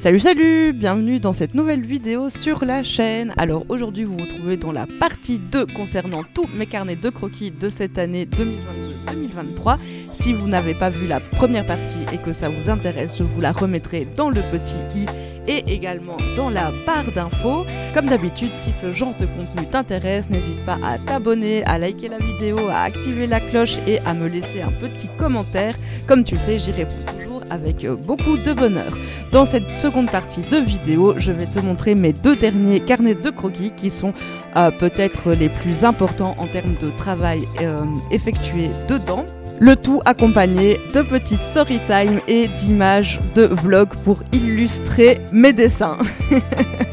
Salut salut, bienvenue dans cette nouvelle vidéo sur la chaîne. Alors aujourd'hui vous vous trouvez dans la partie 2 concernant tous mes carnets de croquis de cette année 2022-2023. Si vous n'avez pas vu la première partie et que ça vous intéresse, je vous la remettrai dans le petit i et également dans la barre d'infos. Comme d'habitude, si ce genre de contenu t'intéresse, n'hésite pas à t'abonner, à liker la vidéo, à activer la cloche et à me laisser un petit commentaire. Comme tu le sais, j'y réponds toujours avec beaucoup de bonheur. Dans cette seconde partie de vidéo, je vais te montrer mes deux derniers carnets de croquis qui sont peut-être les plus importants en termes de travail effectué dedans. Le tout accompagné de petites story time et d'images de vlogs pour illustrer mes dessins.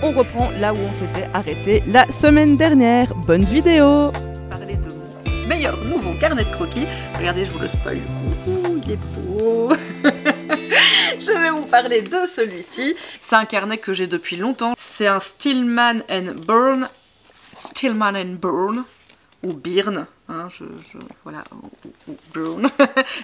On reprend là où on s'était arrêté la semaine dernière. Bonne vidéo! Parler de mon meilleur nouveau carnet de croquis. Regardez, je vous le spoil. Ouh, il est beau! Je vais vous parler de celui-ci. C'est un carnet que j'ai depuis longtemps. C'est un Stillman & Birn. Stillman & Birn. Ou Birn. Hein, voilà, ou Birn,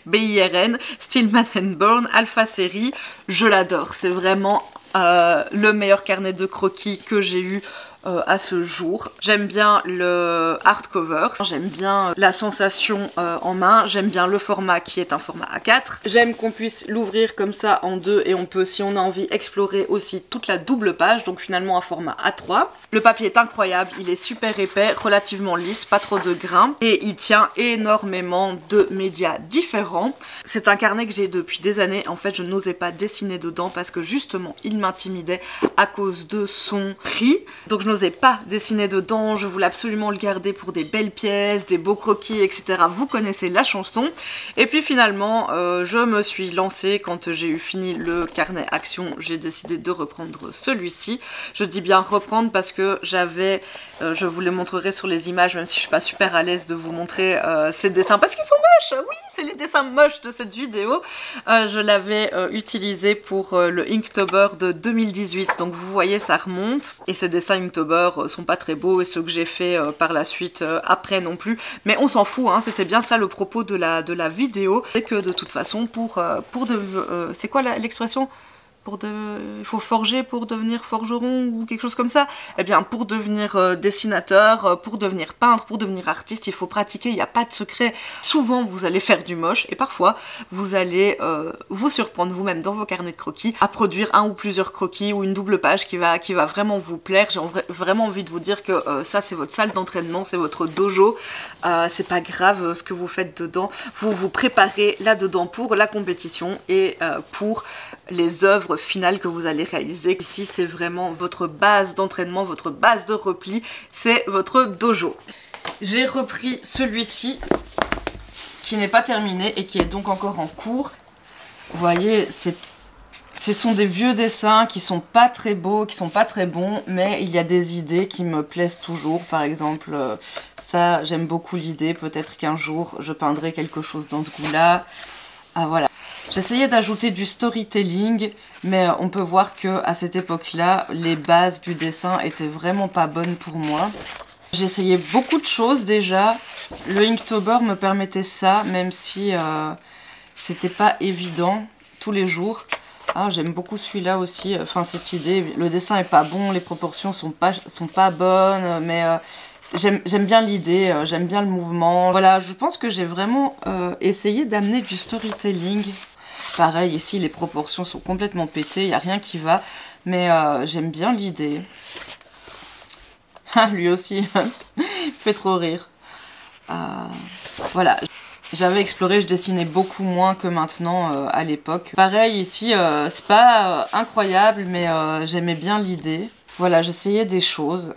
B-I-R-N, Stillman & Birn, Alpha série, je l'adore, c'est vraiment le meilleur carnet de croquis que j'ai eu à ce jour. J'aime bien le hardcover, j'aime bien la sensation en main, j'aime bien le format qui est un format A4, j'aime qu'on puisse l'ouvrir comme ça en deux et on peut, si on a envie, explorer aussi toute la double page, donc finalement un format A3. Le papier est incroyable, il est super épais, relativement lisse, pas trop de grains et il tient énormément de médias différents. C'est un carnet que j'ai depuis des années, en fait je n'osais pas dessiner dedans parce que justement il m'intimidait à cause de son prix, donc je n'osais pas dessiner dedans, je voulais absolument le garder pour des belles pièces, des beaux croquis, etc. Vous connaissez la chanson. Et puis finalement, je me suis lancée quand j'ai eu fini le carnet action, j'ai décidé de reprendre celui-ci. Je dis bien reprendre parce que j'avais, je vous les montrerai sur les images, même si je suis pas super à l'aise de vous montrer ces dessins, parce qu'ils sont moches. Oui, c'est les dessins moches de cette vidéo. Je l'avais utilisé pour le Inktober de 2018, donc vous voyez ça remonte, et ces dessins Inktober sont pas très beaux et ceux que j'ai fait par la suite après non plus, mais on s'en fout, hein, c'était bien ça le propos de la vidéo, c'est que de toute façon c'est quoi l'expression? Il faut forger pour devenir forgeron ou quelque chose comme ça. Eh bien, pour devenir dessinateur, pour devenir peintre, pour devenir artiste, il faut pratiquer, il n'y a pas de secret. Souvent, vous allez faire du moche et parfois, vous allez vous surprendre vous-même dans vos carnets de croquis à produire un ou plusieurs croquis ou une double page qui va vraiment vous plaire. J'ai vraiment envie de vous dire que ça, c'est votre salle d'entraînement, c'est votre dojo. C'est pas grave ce que vous faites dedans. Vous vous préparez là-dedans pour la compétition et pour les œuvres finales que vous allez réaliser. Ici, c'est vraiment votre base d'entraînement, votre base de repli, c'est votre dojo. J'ai repris celui-ci, qui n'est pas terminé et qui est donc encore en cours. Vous voyez, ce sont des vieux dessins qui sont pas très beaux, qui sont pas très bons, mais il y a des idées qui me plaisent toujours. Par exemple, ça, j'aime beaucoup l'idée. Peut-être qu'un jour, je peindrai quelque chose dans ce goût-là. Ah, voilà. J'essayais d'ajouter du storytelling, mais on peut voir que à cette époque-là, les bases du dessin étaient vraiment pas bonnes pour moi. J'essayais beaucoup de choses déjà. Le Inktober me permettait ça, même si c'était pas évident tous les jours. Ah, j'aime beaucoup celui-là aussi, enfin cette idée. Le dessin est pas bon, les proportions sont pas bonnes, mais j'aime bien l'idée, j'aime bien le mouvement. Voilà, je pense que j'ai vraiment essayé d'amener du storytelling. Pareil, ici, les proportions sont complètement pétées, il n'y a rien qui va, mais j'aime bien l'idée. Lui aussi, il fait trop rire. Voilà, j'avais exploré, je dessinais beaucoup moins que maintenant à l'époque. Pareil, ici, c'est pas incroyable, mais j'aimais bien l'idée. Voilà, j'essayais des choses.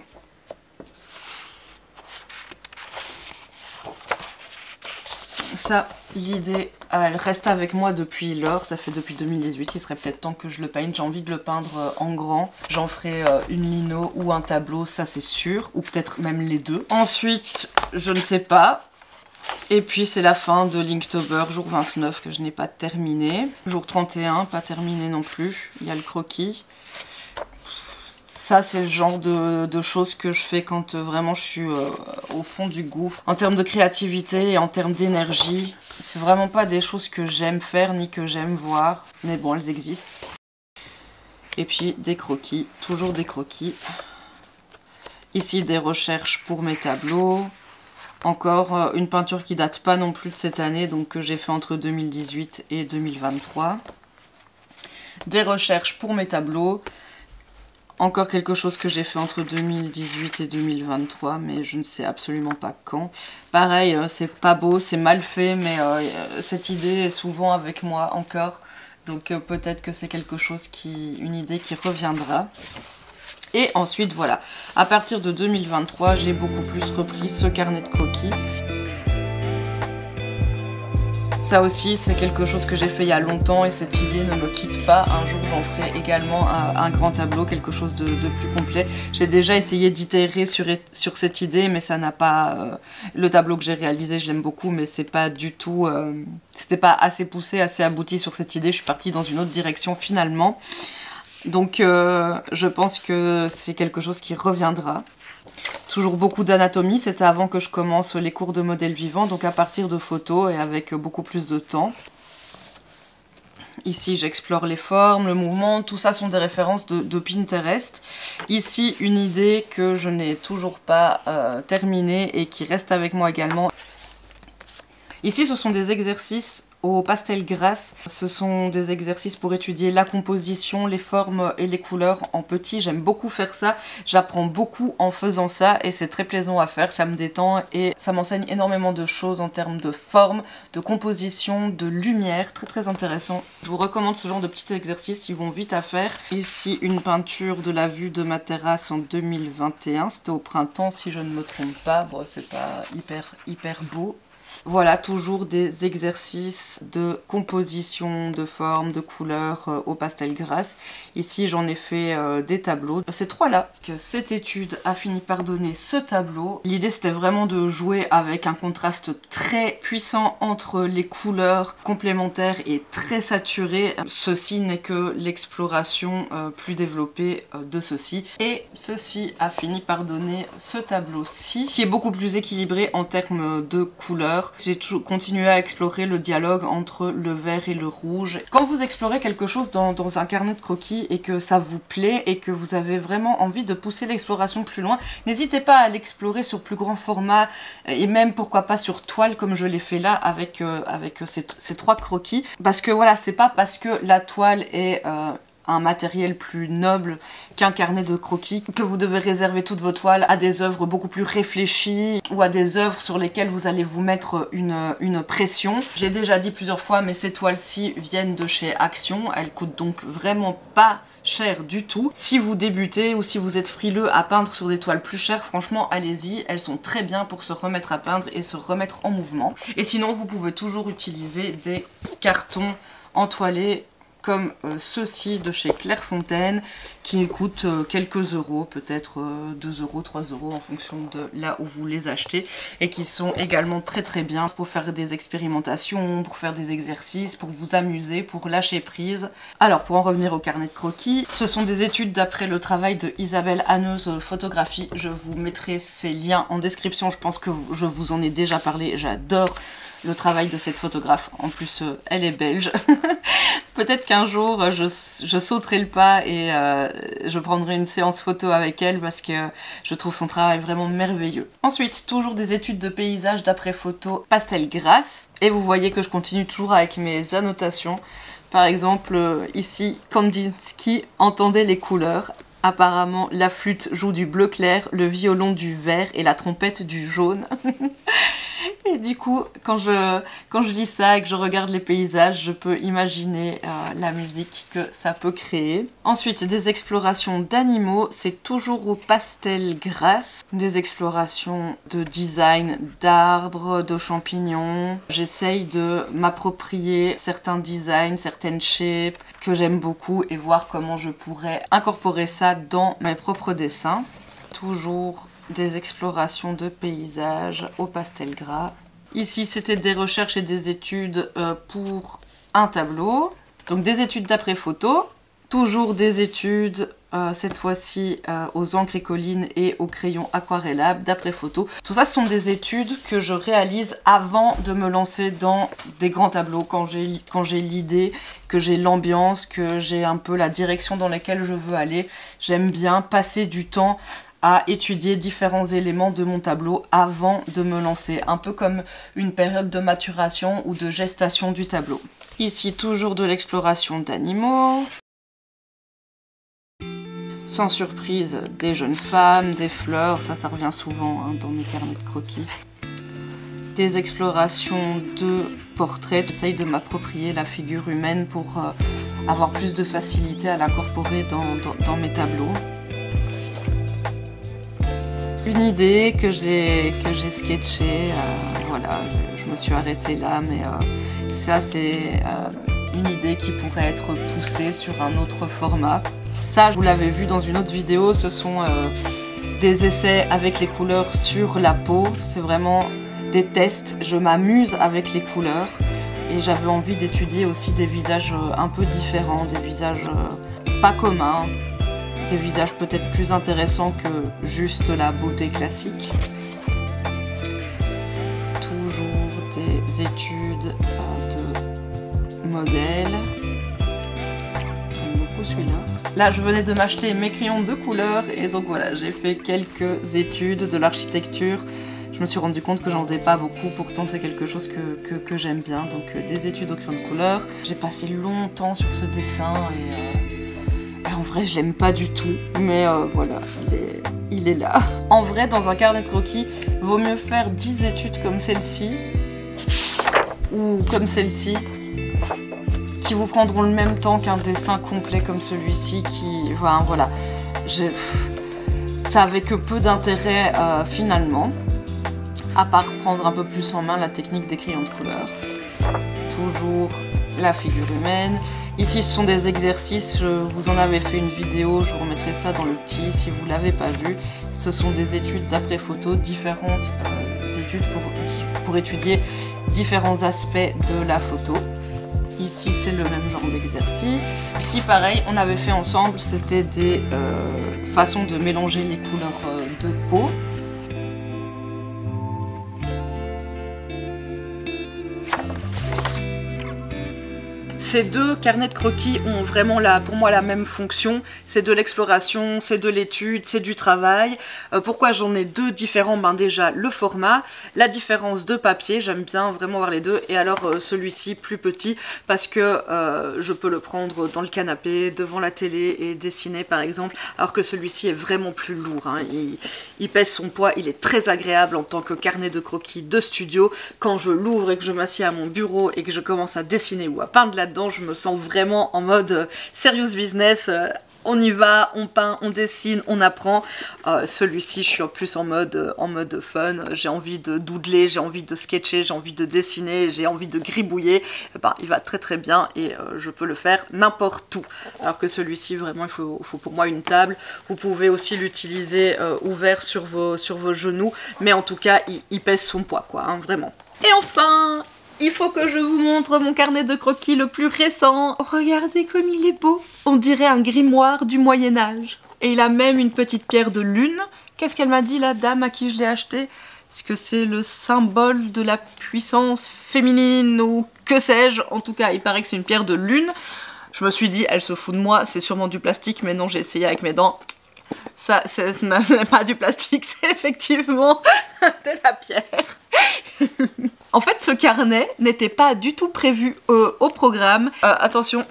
Ça, l'idée, elle reste avec moi depuis lors, ça fait depuis 2018, il serait peut-être temps que je le peigne, j'ai envie de le peindre en grand. J'en ferai une lino ou un tableau, ça c'est sûr, ou peut-être même les deux. Ensuite, je ne sais pas. Et puis c'est la fin de l'Inktober, jour 29 que je n'ai pas terminé. Jour 31, pas terminé non plus, il y a le croquis. Ça, c'est le genre de choses que je fais quand vraiment je suis au fond du gouffre. En termes de créativité et en termes d'énergie, c'est vraiment pas des choses que j'aime faire ni que j'aime voir. Mais bon, elles existent. Et puis des croquis, toujours des croquis. Ici des recherches pour mes tableaux. Encore une peinture qui date pas non plus de cette année, donc que j'ai fait entre 2018 et 2023. Des recherches pour mes tableaux. Encore quelque chose que j'ai fait entre 2018 et 2023, mais je ne sais absolument pas quand. Pareil, c'est pas beau, c'est mal fait, mais cette idée est souvent avec moi encore. Donc peut-être que c'est quelque chose une idée qui reviendra. Et ensuite, voilà, à partir de 2023, j'ai beaucoup plus repris ce carnet de croquis. Ça aussi, c'est quelque chose que j'ai fait il y a longtemps et cette idée ne me quitte pas. Un jour, j'en ferai également un grand tableau, quelque chose de plus complet. J'ai déjà essayé d'itérer sur cette idée, mais ça n'a pas... le tableau que j'ai réalisé, je l'aime beaucoup, mais c'est pas du tout... c'était pas assez poussé, assez abouti sur cette idée. Je suis partie dans une autre direction finalement. Donc, je pense que c'est quelque chose qui reviendra. Toujours beaucoup d'anatomie, c'était avant que je commence les cours de modèle vivant, donc à partir de photos et avec beaucoup plus de temps. Ici, j'explore les formes, le mouvement, tout ça sont des références de Pinterest. Ici, une idée que je n'ai toujours pas terminée et qui reste avec moi également. Ici, ce sont des exercices au pastel grasse. Ce sont des exercices pour étudier la composition, les formes et les couleurs en petit. J'aime beaucoup faire ça. J'apprends beaucoup en faisant ça et c'est très plaisant à faire. Ça me détend et ça m'enseigne énormément de choses en termes de forme, de composition, de lumière. Très très intéressant. Je vous recommande ce genre de petits exercices. Ils vont vite à faire. Ici, une peinture de la vue de ma terrasse en 2021. C'était au printemps si je ne me trompe pas. Bon, c'est pas hyper beau. Voilà, toujours des exercices de composition, de forme, de couleurs au pastel grasse. Ici, j'en ai fait des tableaux. C'est trois-là que cette étude a fini par donner ce tableau. L'idée, c'était vraiment de jouer avec un contraste très puissant entre les couleurs complémentaires et très saturées. Ceci n'est que l'exploration plus développée de ceci. Et ceci a fini par donner ce tableau-ci, qui est beaucoup plus équilibré en termes de couleurs. J'ai continué à explorer le dialogue entre le vert et le rouge. Quand vous explorez quelque chose dans un carnet de croquis et que ça vous plaît et que vous avez vraiment envie de pousser l'exploration plus loin, n'hésitez pas à l'explorer sur plus grand format et même pourquoi pas sur toile comme je l'ai fait là avec ces trois croquis. Parce que voilà, c'est pas parce que la toile est... un matériel plus noble qu'un carnet de croquis, que vous devez réserver toutes vos toiles à des œuvres beaucoup plus réfléchies ou à des œuvres sur lesquelles vous allez vous mettre une pression. J'ai déjà dit plusieurs fois, mais ces toiles-ci viennent de chez Action, elles coûtent donc vraiment pas cher du tout. Si vous débutez ou si vous êtes frileux à peindre sur des toiles plus chères, franchement allez-y, elles sont très bien pour se remettre à peindre et se remettre en mouvement. Et sinon vous pouvez toujours utiliser des cartons entoilés comme ceux-ci de chez Clairefontaine qui coûtent quelques euros, peut-être 2 euros, 3 euros en fonction de là où vous les achetez et qui sont également très très bien pour faire des expérimentations, pour faire des exercices, pour vous amuser, pour lâcher prise. Alors pour en revenir au carnet de croquis, ce sont des études d'après le travail de Isabelle Hanneuse Photographie. Je vous mettrai ces liens en description, je pense que je vous en ai déjà parlé, j'adore le travail de cette photographe, en plus elle est belge. Peut-être qu'un jour je sauterai le pas et je prendrai une séance photo avec elle parce que je trouve son travail vraiment merveilleux. Ensuite, toujours des études de paysage d'après photo pastel grasse. Et vous voyez que je continue toujours avec mes annotations. Par exemple, ici, Kandinsky entendait les couleurs. Apparemment, la flûte joue du bleu clair, le violon du vert et la trompette du jaune. Et du coup, quand je lis ça et que je regarde les paysages, je peux imaginer la musique que ça peut créer. Ensuite, des explorations d'animaux, c'est toujours au pastel grasse. Des explorations de design d'arbres, de champignons. J'essaye de m'approprier certains designs, certaines shapes que j'aime beaucoup et voir comment je pourrais incorporer ça dans mes propres dessins. Toujours des explorations de paysages au pastel gras. Ici, c'était des recherches et des études pour un tableau. Donc des études d'après photo, Toujours des études, cette fois-ci aux encres Écoline et au crayon aquarellable d'après photo. Tout ça, ce sont des études que je réalise avant de me lancer dans des grands tableaux, quand j'ai l'idée, que j'ai l'ambiance, que j'ai un peu la direction dans laquelle je veux aller. J'aime bien passer du temps à étudier différents éléments de mon tableau avant de me lancer, un peu comme une période de maturation ou de gestation du tableau. Ici, toujours de l'exploration d'animaux. Sans surprise, des jeunes femmes, des fleurs, ça revient souvent hein, dans mes carnets de croquis. Des explorations de portraits, j'essaye de m'approprier la figure humaine pour avoir plus de facilité à l'incorporer dans mes tableaux. Une idée que j'ai sketchée, voilà, je me suis arrêtée là, mais ça c'est une idée qui pourrait être poussée sur un autre format. Ça, je vous l'avais vu dans une autre vidéo, ce sont des essais avec les couleurs sur la peau. C'est vraiment des tests, je m'amuse avec les couleurs. Et j'avais envie d'étudier aussi des visages un peu différents, des visages pas communs. Des visages peut-être plus intéressants que juste la beauté classique. Toujours des études de modèles. J'aime beaucoup celui-là. Là, je venais de m'acheter mes crayons de couleur et donc voilà, j'ai fait quelques études de l'architecture. Je me suis rendu compte que j'en faisais pas beaucoup, pourtant c'est quelque chose que j'aime bien. Donc des études au crayon de couleur. J'ai passé longtemps sur ce dessin et en vrai, je l'aime pas du tout, mais voilà, il est là. En vrai, dans un carnet de croquis, vaut mieux faire 10 études comme celle-ci, ou comme celle-ci, qui vous prendront le même temps qu'un dessin complet comme celui-ci, qui... Enfin, voilà. Ça avait que peu d'intérêt, finalement, à part prendre un peu plus en main la technique des crayons de couleur. Toujours la figure humaine. Ici, ce sont des exercices, je vous en avais fait une vidéo, je vous remettrai ça dans le petit si vous ne l'avez pas vu. Ce sont des études d'après photo, différentes études pour étudier différents aspects de la photo. Ici, c'est le même genre d'exercice. Ici, pareil, on avait fait ensemble, c'était des façons de mélanger les couleurs de peau. Ces deux carnets de croquis ont vraiment pour moi la même fonction, c'est de l'exploration, c'est de l'étude, c'est du travail. Pourquoi j'en ai deux différents? Ben déjà le format, la différence de papier, j'aime bien vraiment voir les deux, et alors celui-ci plus petit parce que je peux le prendre dans le canapé, devant la télé et dessiner par exemple, alors que celui-ci est vraiment plus lourd, hein. Il pèse son poids, il est très agréable en tant que carnet de croquis de studio. Quand je l'ouvre et que je m'assieds à mon bureau et que je commence à dessiner ou à peindre là-dedans, je me sens vraiment en mode serious business, on y va, on peint, on dessine, on apprend. Celui-ci, je suis en plus en mode fun, j'ai envie de doodler, j'ai envie de sketcher, j'ai envie de dessiner, j'ai envie de gribouiller. Ben, il va très très bien et je peux le faire n'importe où. Alors que celui-ci, vraiment, il faut pour moi une table. Vous pouvez aussi l'utiliser ouvert sur vos genoux, mais en tout cas, il pèse son poids, quoi, hein, vraiment. Et enfin, il faut que je vous montre mon carnet de croquis le plus récent. Regardez comme il est beau. On dirait un grimoire du Moyen-Âge. Et il a même une petite pierre de lune. Qu'est-ce qu'elle m'a dit, la dame à qui je l'ai acheté? Est-ce que c'est le symbole de la puissance féminine ou que sais-je? En tout cas, il paraît que c'est une pierre de lune. Je me suis dit, elle se fout de moi, c'est sûrement du plastique, mais non, j'ai essayé avec mes dents. Ça, ce n'est pas du plastique, c'est effectivement de la pierre. En fait, ce carnet n'était pas du tout prévu au programme. Attention,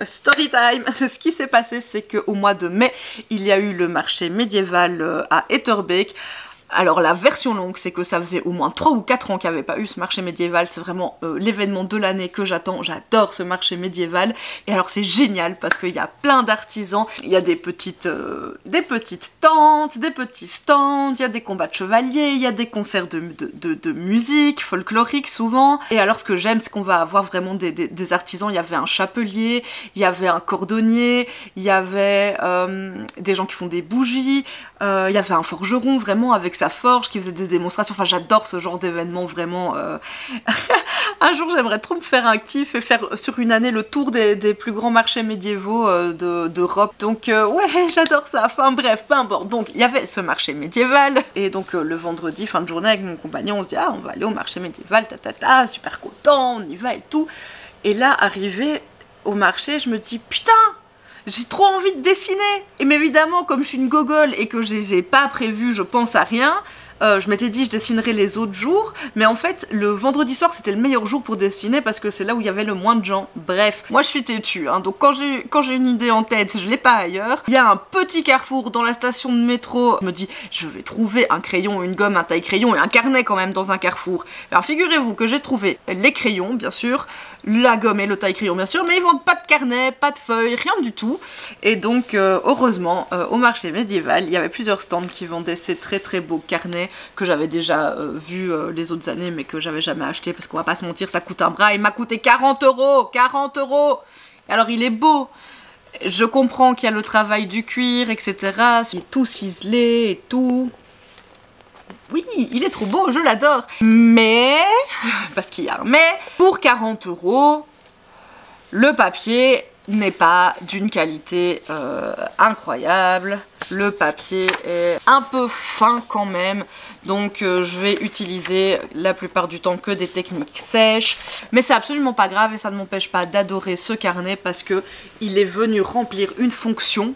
story time. Ce qui s'est passé, c'est qu'au mois de mai, il y a eu le marché médiéval à Etterbeek. Alors la version longue, c'est que ça faisait au moins 3 ou 4 ans qu'il n'y avait pas eu ce marché médiéval. C'est vraiment l'événement de l'année que j'attends. J'adore ce marché médiéval. Et alors c'est génial parce qu'il y a plein d'artisans. Il y a des petites tentes, des petits stands, il y a des combats de chevaliers, il y a des concerts de musique folklorique souvent. Et alors ce que j'aime, c'est qu'on va avoir vraiment des artisans. Il y avait un chapelier, il y avait un cordonnier, il y avait des gens qui font des bougies. Il y avait un forgeron vraiment avec sa forge qui faisait des démonstrations. Enfin, j'adore ce genre d'événement vraiment. Un jour, j'aimerais trop me faire un kiff et faire sur une année le tour des plus grands marchés médiévaux d'Europe. Donc, ouais, j'adore ça. Enfin, bref, peu importe. Donc, il y avait ce marché médiéval. Et donc, le vendredi, fin de journée, avec mon compagnon, on se dit, ah, on va aller au marché médiéval, super content, on y va et tout. Et là, arrivé au marché, je me dis, putain! J'ai trop envie de dessiner. Et mais évidemment, comme je suis une gogole et que je les ai pas prévus, je pense à rien, je m'étais dit je dessinerai les autres jours, mais en fait le vendredi soir c'était le meilleur jour pour dessiner parce que c'est là où il y avait le moins de gens. Bref, moi je suis têtue, hein, donc quand j'ai une idée en tête, je l'ai pas ailleurs. Il y a un petit carrefour dans la station de métro, je me dis je vais trouver un crayon, une gomme, un taille-crayon et un carnet quand même dans un carrefour. Alors figurez-vous que j'ai trouvé les crayons bien sûr, la gomme et le taille-crayon bien sûr, mais ils vendent pas de carnet, pas de feuilles, rien du tout. Et donc heureusement au marché médiéval il y avait plusieurs stands qui vendaient ces très très beaux carnets que j'avais déjà vu les autres années mais que j'avais jamais acheté parce qu'on va pas se mentir, ça coûte un bras. Il m'a coûté 40 €, 40 €. Alors il est beau, je comprends qu'il y a le travail du cuir etc, il est tout ciselé et tout. Oui, il est trop beau, je l'adore. Mais, parce qu'il y a un mais, pour 40 €, le papier n'est pas d'une qualité incroyable. Le papier est un peu fin quand même, donc je vais utiliser la plupart du temps que des techniques sèches. Mais c'est absolument pas grave et ça ne m'empêche pas d'adorer ce carnet parce que il est venu remplir une fonction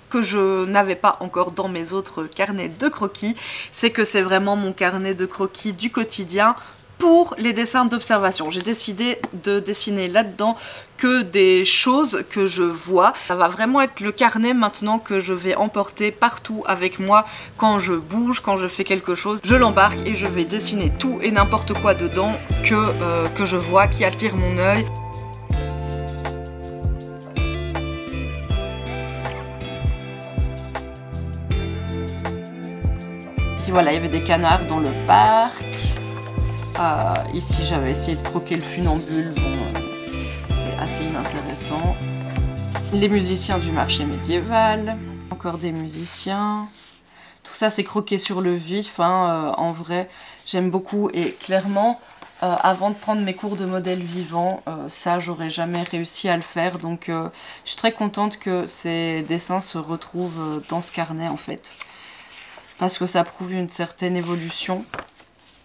que je n'avais pas encore dans mes autres carnets de croquis. C'est que c'est vraiment mon carnet de croquis du quotidien pour les dessins d'observation. J'ai décidé de dessiner là-dedans que des choses que je vois. Ça va vraiment être le carnet maintenant que je vais emporter partout avec moi quand je bouge, quand je fais quelque chose. Je l'embarque et je vais dessiner tout et n'importe quoi dedans que je vois, qui attire mon œil. Ici voilà, il y avait des canards dans le parc. Ici j'avais essayé de croquer le funambule, bon, c'est assez inintéressant. Les musiciens du marché médiéval, encore des musiciens. Tout ça c'est croqué sur le vif, hein, en vrai j'aime beaucoup et clairement avant de prendre mes cours de modèle vivant, ça j'aurais jamais réussi à le faire, donc je suis très contente que ces dessins se retrouvent dans ce carnet en fait. Parce que ça prouve une certaine évolution.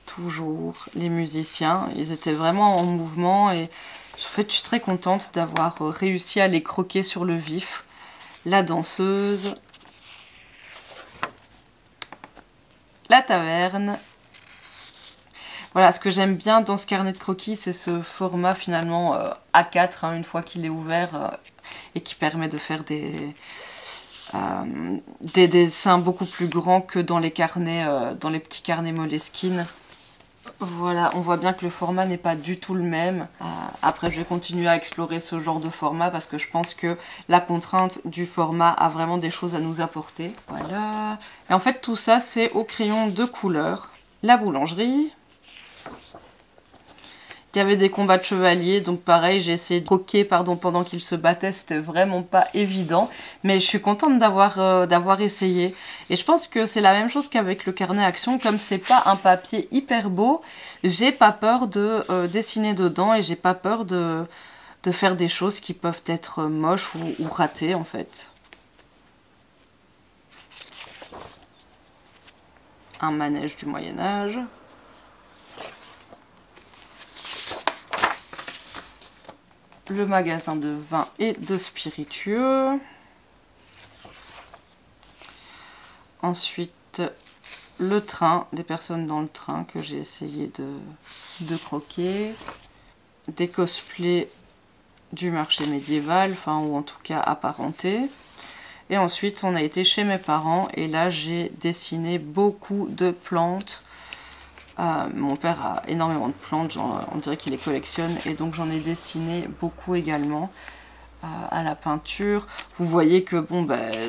Toujours les musiciens, ils étaient vraiment en mouvement et en fait je suis très contente d'avoir réussi à les croquer sur le vif. La danseuse, la taverne. Voilà, ce que j'aime bien dans ce carnet de croquis, c'est ce format finalement A4, hein, une fois qu'il est ouvert et qui permet de faire des dessins beaucoup plus grands que dans les carnets, dans les petits carnets Moleskine. Voilà, on voit bien que le format n'est pas du tout le même. Après, je vais continuer à explorer ce genre de format parce que je pense que la contrainte du format a vraiment des choses à nous apporter. Voilà. Et en fait, tout ça, c'est au crayon de couleur. La boulangerie. Il y avait des combats de chevaliers, donc pareil, j'ai essayé de croquer pendant qu'ils se battaient, c'était vraiment pas évident. Mais je suis contente d'avoir essayé. Et je pense que c'est la même chose qu'avec le carnet action, comme c'est pas un papier hyper beau, j'ai pas peur de dessiner dedans et j'ai pas peur de faire des choses qui peuvent être moches ou ratées en fait. Un manège du Moyen-Âge. Le magasin de vin et de spiritueux. Ensuite, le train, des personnes dans le train que j'ai essayé de croquer. Des cosplays du marché médiéval, enfin ou en tout cas apparentés. Et ensuite, on a été chez mes parents et là, j'ai dessiné beaucoup de plantes. Mon père a énormément de plantes, on dirait qu'il les collectionne et donc j'en ai dessiné beaucoup également à la peinture. Vous voyez que bon,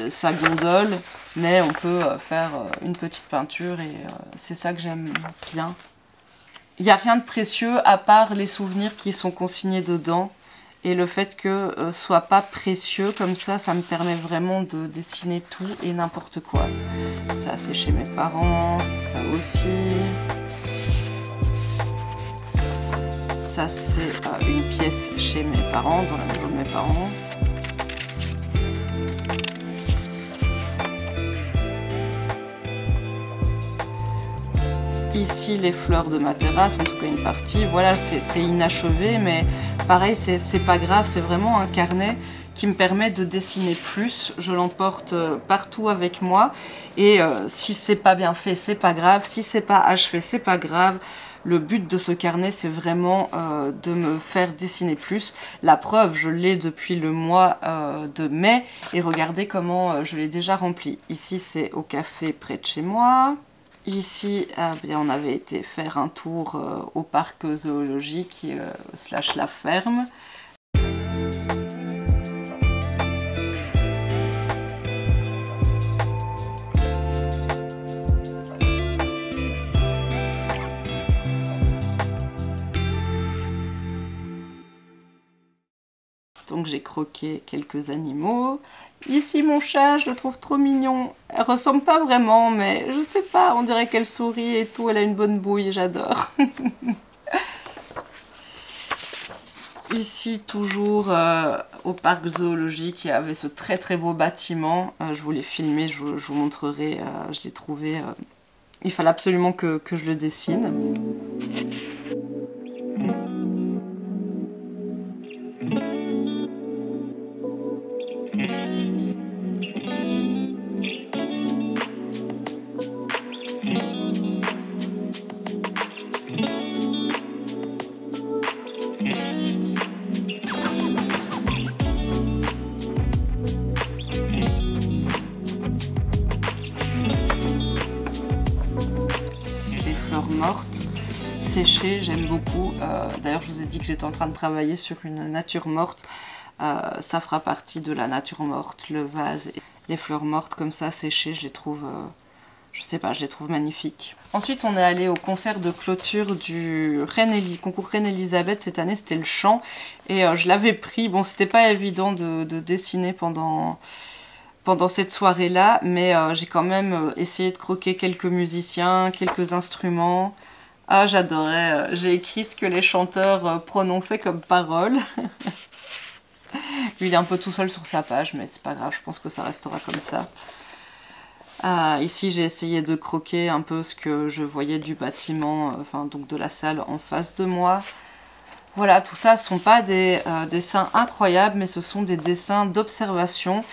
ça gondole, mais on peut faire une petite peinture et c'est ça que j'aime bien. Il n'y a rien de précieux à part les souvenirs qui sont consignés dedans Et le fait que soit pas précieux comme ça me permet vraiment de dessiner tout et n'importe quoi. Ça c'est chez mes parents, ça aussi. Ça c'est une pièce chez mes parents, dans la maison de mes parents. Ici les fleurs de ma terrasse, en tout cas une partie, voilà, c'est inachevé, mais pareil, c'est pas grave, c'est vraiment un carnet qui me permet de dessiner plus. Je l'emporte partout avec moi, et si c'est pas bien fait, c'est pas grave, si c'est pas achevé, c'est pas grave. Le but de ce carnet, c'est vraiment de me faire dessiner plus. La preuve, je l'ai depuis le mois de mai, et regardez comment je l'ai déjà rempli. Ici, c'est au café près de chez moi. Ici, bien, on avait été faire un tour au parc zoologique / la ferme. Donc j'ai croqué quelques animaux. Ici mon chat, je le trouve trop mignon. Elle ressemble pas vraiment, mais je sais pas, on dirait qu'elle sourit et tout, elle a une bonne bouille, j'adore. Ici toujours au parc zoologique, il y avait ce très très beau bâtiment. Je vous l'ai filmé, je vous montrerai, je l'ai trouvé. Il fallait absolument que je le dessine. Morte, séchée, j'aime beaucoup. D'ailleurs, je vous ai dit que j'étais en train de travailler sur une nature morte. Ça fera partie de la nature morte, le vase, les fleurs mortes comme ça, séchées, je les trouve, je sais pas, je les trouve magnifiques. Ensuite, on est allé au concert de clôture du concours Reine Elisabeth. Cette année, c'était le chant. Et je l'avais pris. Bon, c'était pas évident de dessiner pendant cette soirée-là, mais j'ai quand même essayé de croquer quelques musiciens, quelques instruments. Ah, j'adorais, j'ai écrit ce que les chanteurs prononçaient comme paroles. Lui, il est un peu tout seul sur sa page, mais c'est pas grave, je pense que ça restera comme ça. Ici, j'ai essayé de croquer un peu ce que je voyais du bâtiment, enfin donc de la salle en face de moi. Voilà, tout ça, ce ne sont pas des dessins incroyables, mais ce sont des dessins d'observation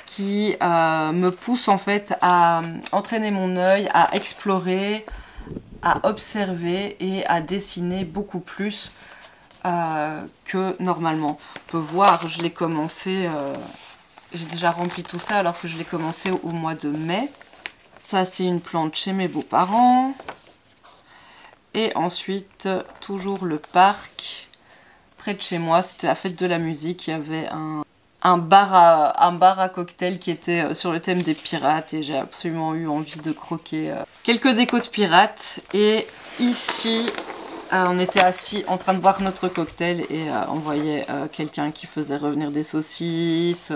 qui me pousse en fait à entraîner mon œil, à explorer, à observer et à dessiner beaucoup plus que normalement. On peut voir, je l'ai commencé, j'ai déjà rempli tout ça alors que je l'ai commencé au mois de mai. Ça c'est une plante chez mes beaux-parents. Et ensuite, toujours le parc, près de chez moi, c'était la fête de la musique, il y avait un bar à cocktail qui était sur le thème des pirates et j'ai absolument eu envie de croquer quelques décos de pirates. Et ici, on était assis en train de boire notre cocktail et on voyait quelqu'un qui faisait revenir des saucisses,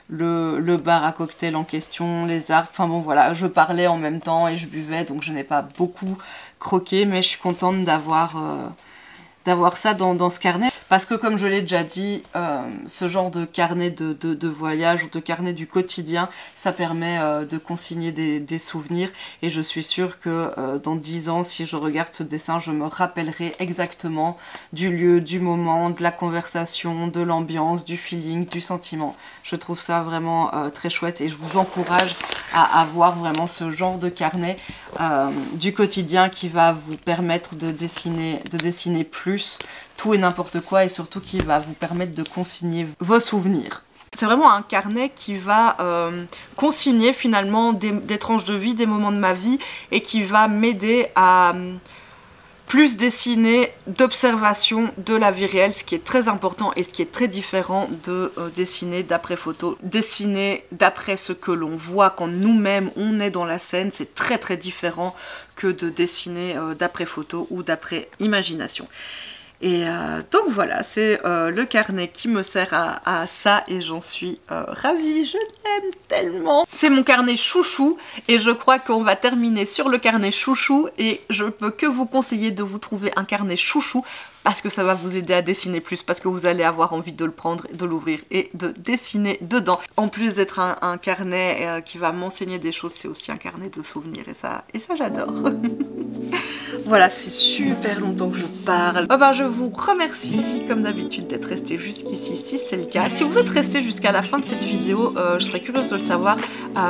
le bar à cocktail en question, les arbres, enfin bon voilà, je parlais en même temps et je buvais, donc je n'ai pas beaucoup croqué, mais je suis contente d'avoir ça dans ce carnet, parce que comme je l'ai déjà dit, ce genre de carnet de voyage ou de carnet du quotidien, ça permet de consigner des souvenirs, et je suis sûre que dans 10 ans, si je regarde ce dessin, je me rappellerai exactement du lieu, du moment, de la conversation, de l'ambiance, du feeling, du sentiment. Je trouve ça vraiment très chouette, et je vous encourage à avoir vraiment ce genre de carnet du quotidien qui va vous permettre de dessiner plus tout et n'importe quoi, et surtout qui va vous permettre de consigner vos souvenirs. C'est vraiment un carnet qui va consigner finalement des tranches de vie, des moments de ma vie, et qui va m'aider à plus dessiner d'observation de la vie réelle, ce qui est très important et ce qui est très différent de dessiner d'après photo. Dessiner d'après ce que l'on voit quand nous-mêmes on est dans la scène, c'est très différent que de dessiner d'après photo ou d'après imagination. Et donc voilà, c'est le carnet qui me sert à ça et j'en suis ravie, je l'aime tellement. C'est mon carnet chouchou et je crois qu'on va terminer sur le carnet chouchou et je peux que vous conseiller de vous trouver un carnet chouchou parce que ça va vous aider à dessiner plus, parce que vous allez avoir envie de le prendre, de l'ouvrir et de dessiner dedans. En plus d'être un carnet qui va m'enseigner des choses, c'est aussi un carnet de souvenirs et ça j'adore. Voilà, ça fait super longtemps que je parle. Je vous remercie comme d'habitude d'être resté jusqu'ici si c'est le cas. Si vous êtes resté jusqu'à la fin de cette vidéo, je serais curieuse de le savoir.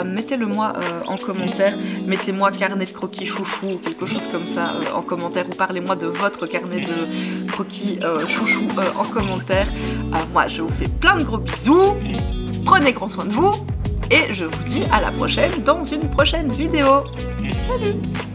Mettez-le moi en commentaire. Mettez-moi carnet de croquis chouchou ou quelque chose comme ça en commentaire, ou parlez-moi de votre carnet de croquis chouchou en commentaire. Moi je vous fais plein de gros bisous. Prenez grand soin de vous et je vous dis à la prochaine dans une prochaine vidéo. Salut!